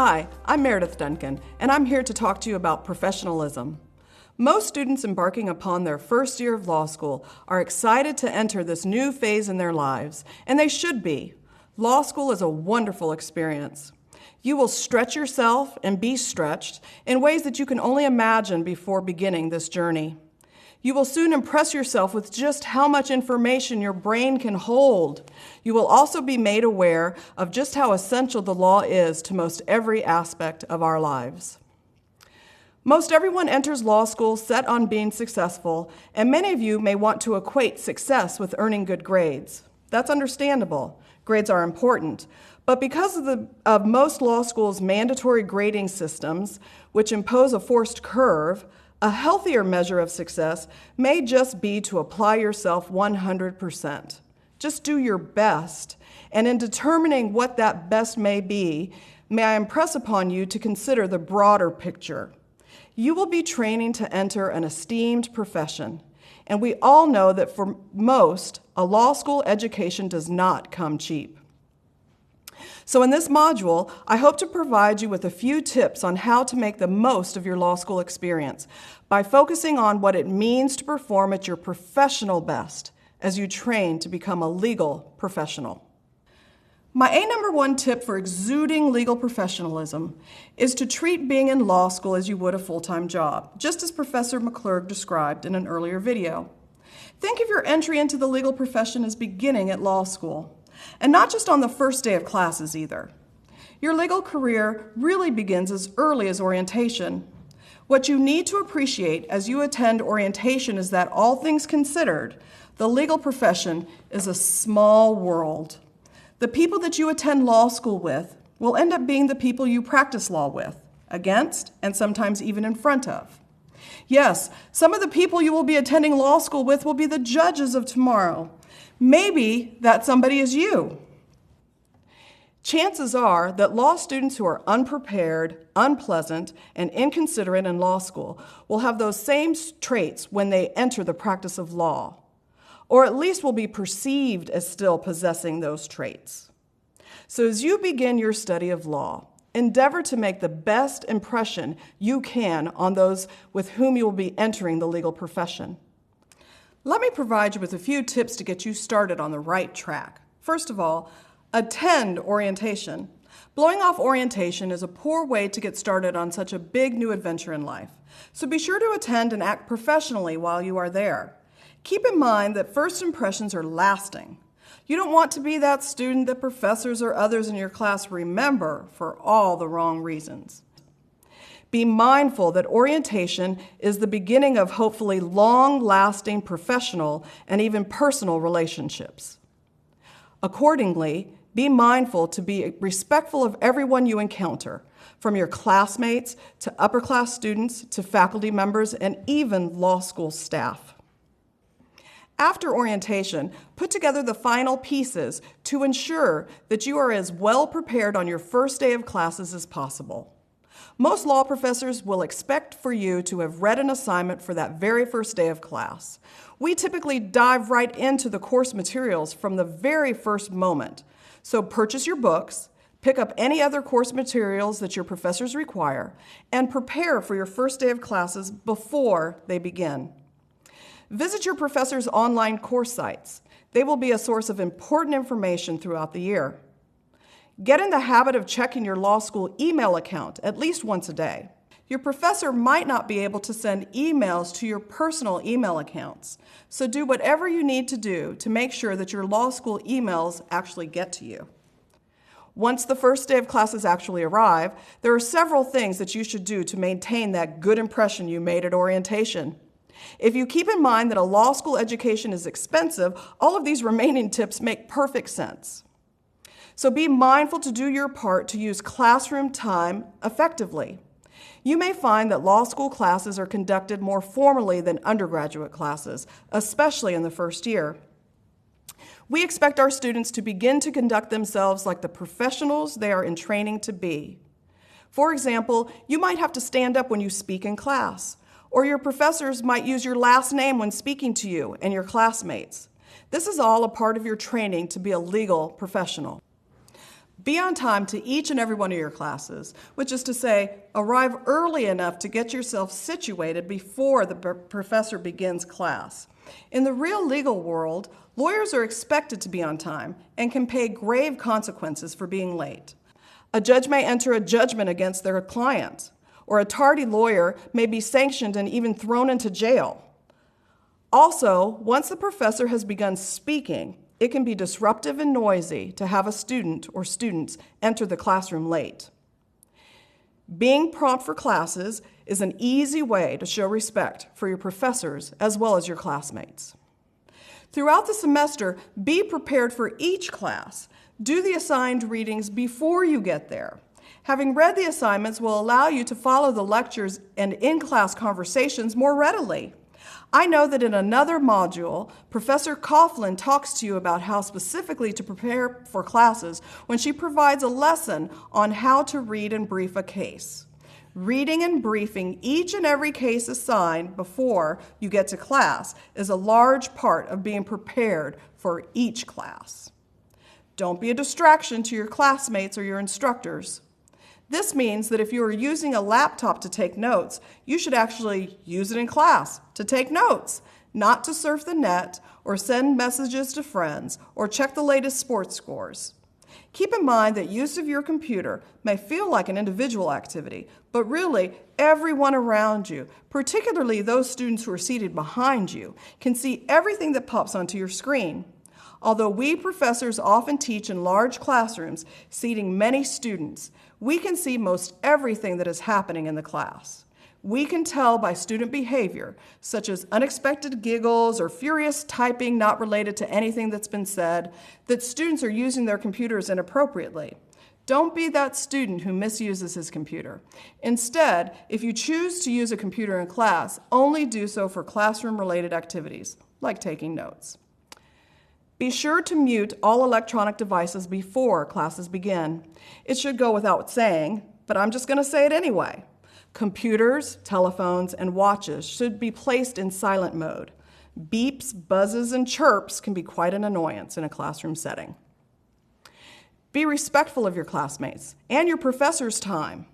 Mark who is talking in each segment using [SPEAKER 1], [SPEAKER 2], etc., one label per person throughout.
[SPEAKER 1] Hi, I'm Meredith Duncan, and I'm here to talk to you about professionalism. Most students embarking upon their first year of law school are excited to enter this new phase in their lives, and they should be. Law school is a wonderful experience. You will stretch yourself and be stretched in ways that you can only imagine before beginning this journey. You will soon impress yourself with just how much information your brain can hold. You will also be made aware of just how essential the law is to most every aspect of our lives. Most everyone enters law school set on being successful, and many of you may want to equate success with earning good grades. That's understandable. Grades are important. But because of most law schools' mandatory grading systems, which impose a forced curve, a healthier measure of success may just be to apply yourself 100%. Just do your best. And in determining what that best may be, may I impress upon you to consider the broader picture. You will be training to enter an esteemed profession. And we all know that for most, a law school education does not come cheap. So in this module, I hope to provide you with a few tips on how to make the most of your law school experience by focusing on what it means to perform at your professional best as you train to become a legal professional. My #1 tip for exuding legal professionalism is to treat being in law school as you would a full-time job, just as Professor McClurg described in an earlier video. Think of your entry into the legal profession as beginning at law school. And not just on the first day of classes either. Your legal career really begins as early as orientation. What you need to appreciate as you attend orientation is that, all things considered, the legal profession is a small world. The people that you attend law school with will end up being the people you practice law with, against, and sometimes even in front of. Yes, some of the people you will be attending law school with will be the judges of tomorrow. Maybe that somebody is you. Chances are that law students who are unprepared, unpleasant, and inconsiderate in law school will have those same traits when they enter the practice of law, or at least will be perceived as still possessing those traits. So as you begin your study of law, endeavor to make the best impression you can on those with whom you will be entering the legal profession. Let me provide you with a few tips to get you started on the right track. First of all, attend orientation. Blowing off orientation is a poor way to get started on such a big new adventure in life. So be sure to attend and act professionally while you are there. Keep in mind that first impressions are lasting. You don't want to be that student that professors or others in your class remember for all the wrong reasons. Be mindful that orientation is the beginning of hopefully long-lasting professional and even personal relationships. Accordingly, be mindful to be respectful of everyone you encounter, from your classmates to upper-class students to faculty members and even law school staff. After orientation, put together the final pieces to ensure that you are as well prepared on your first day of classes as possible. Most law professors will expect for you to have read an assignment for that very first day of class. We typically dive right into the course materials from the very first moment. So purchase your books, pick up any other course materials that your professors require, and prepare for your first day of classes before they begin. Visit your professors' online course sites. They will be a source of important information throughout the year. Get in the habit of checking your law school email account at least once a day. Your professor might not be able to send emails to your personal email accounts, so do whatever you need to do to make sure that your law school emails actually get to you. Once the first day of classes actually arrive, there are several things that you should do to maintain that good impression you made at orientation. If you keep in mind that a law school education is expensive, all of these remaining tips make perfect sense. So be mindful to do your part to use classroom time effectively. You may find that law school classes are conducted more formally than undergraduate classes, especially in the first year. We expect our students to begin to conduct themselves like the professionals they are in training to be. For example, you might have to stand up when you speak in class, or your professors might use your last name when speaking to you and your classmates. This is all a part of your training to be a legal professional. Be on time to each and every one of your classes, which is to say, arrive early enough to get yourself situated before the professor begins class. In the real legal world, lawyers are expected to be on time and can pay grave consequences for being late. A judge may enter a judgment against their client, or a tardy lawyer may be sanctioned and even thrown into jail. Also, once the professor has begun speaking, it can be disruptive and noisy to have a student or students enter the classroom late. Being prompt for classes is an easy way to show respect for your professors as well as your classmates. Throughout the semester, be prepared for each class. Do the assigned readings before you get there. Having read the assignments will allow you to follow the lectures and in-class conversations more readily. I know that in another module, Professor Coughlin talks to you about how specifically to prepare for classes when she provides a lesson on how to read and brief a case. Reading and briefing each and every case assigned before you get to class is a large part of being prepared for each class. Don't be a distraction to your classmates or your instructors. This means that if you are using a laptop to take notes, you should actually use it in class to take notes, not to surf the net or send messages to friends or check the latest sports scores. Keep in mind that use of your computer may feel like an individual activity, but really everyone around you, particularly those students who are seated behind you, can see everything that pops onto your screen. Although we professors often teach in large classrooms, seating many students, we can see most everything that is happening in the class. We can tell by student behavior, such as unexpected giggles or furious typing not related to anything that's been said, that students are using their computers inappropriately. Don't be that student who misuses his computer. Instead, if you choose to use a computer in class, only do so for classroom-related activities, like taking notes. Be sure to mute all electronic devices before classes begin. It should go without saying, but I'm just going to say it anyway. Computers, telephones, and watches should be placed in silent mode. Beeps, buzzes, and chirps can be quite an annoyance in a classroom setting. Be respectful of your classmates and your professor's time.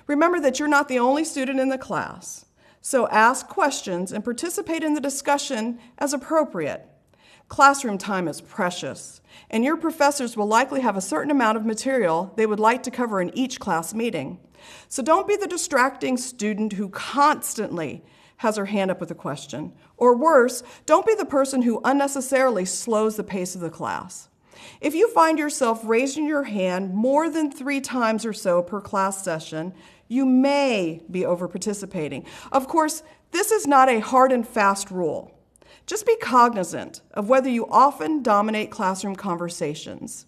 [SPEAKER 1] Remember that you're not the only student in the class, so ask questions and participate in the discussion as appropriate. Classroom time is precious, and your professors will likely have a certain amount of material they would like to cover in each class meeting. So don't be the distracting student who constantly has her hand up with a question. Or worse, don't be the person who unnecessarily slows the pace of the class. If you find yourself raising your hand more than 3 times or so per class session, you may be over-participating. Of course, this is not a hard and fast rule. Just be cognizant of whether you often dominate classroom conversations.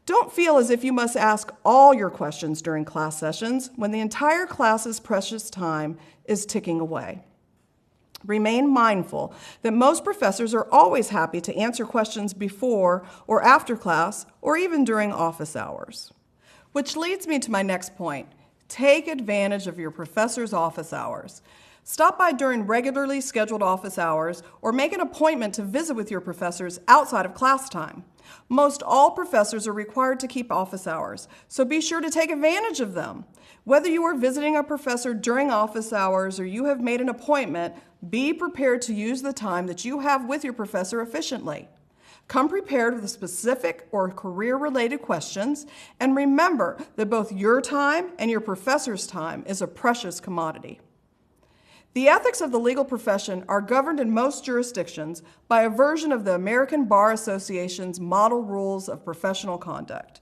[SPEAKER 1] Don't feel as if you must ask all your questions during class sessions when the entire class's precious time is ticking away. Remain mindful that most professors are always happy to answer questions before or after class or even during office hours. Which leads me to my next point. Take advantage of your professor's office hours. Stop by during regularly scheduled office hours or make an appointment to visit with your professors outside of class time. Most all professors are required to keep office hours, so be sure to take advantage of them. Whether you are visiting a professor during office hours or you have made an appointment, be prepared to use the time that you have with your professor efficiently. Come prepared with specific or career-related questions, and remember that both your time and your professor's time is a precious commodity. The ethics of the legal profession are governed in most jurisdictions by a version of the American Bar Association's Model Rules of Professional Conduct.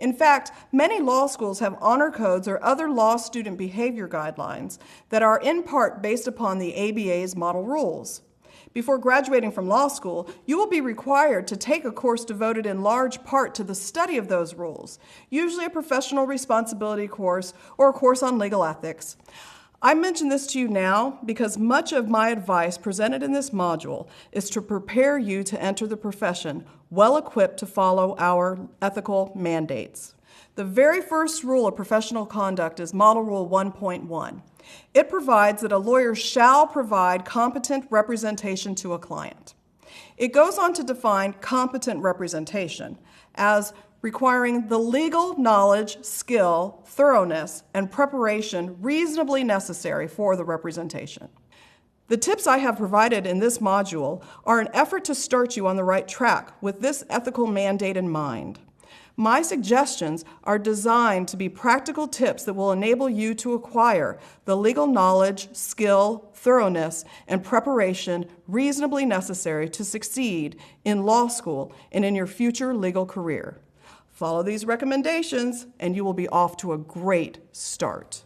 [SPEAKER 1] In fact, many law schools have honor codes or other law student behavior guidelines that are in part based upon the ABA's model rules. Before graduating from law school, you will be required to take a course devoted in large part to the study of those rules, usually a professional responsibility course or a course on legal ethics. I mention this to you now because much of my advice presented in this module is to prepare you to enter the profession well equipped to follow our ethical mandates. The very first rule of professional conduct is Model Rule 1.1. It provides that a lawyer shall provide competent representation to a client. It goes on to define competent representation as requiring the legal knowledge, skill, thoroughness, and preparation reasonably necessary for the representation. The tips I have provided in this module are an effort to start you on the right track with this ethical mandate in mind. My suggestions are designed to be practical tips that will enable you to acquire the legal knowledge, skill, thoroughness, and preparation reasonably necessary to succeed in law school and in your future legal career. Follow these recommendations, and you will be off to a great start.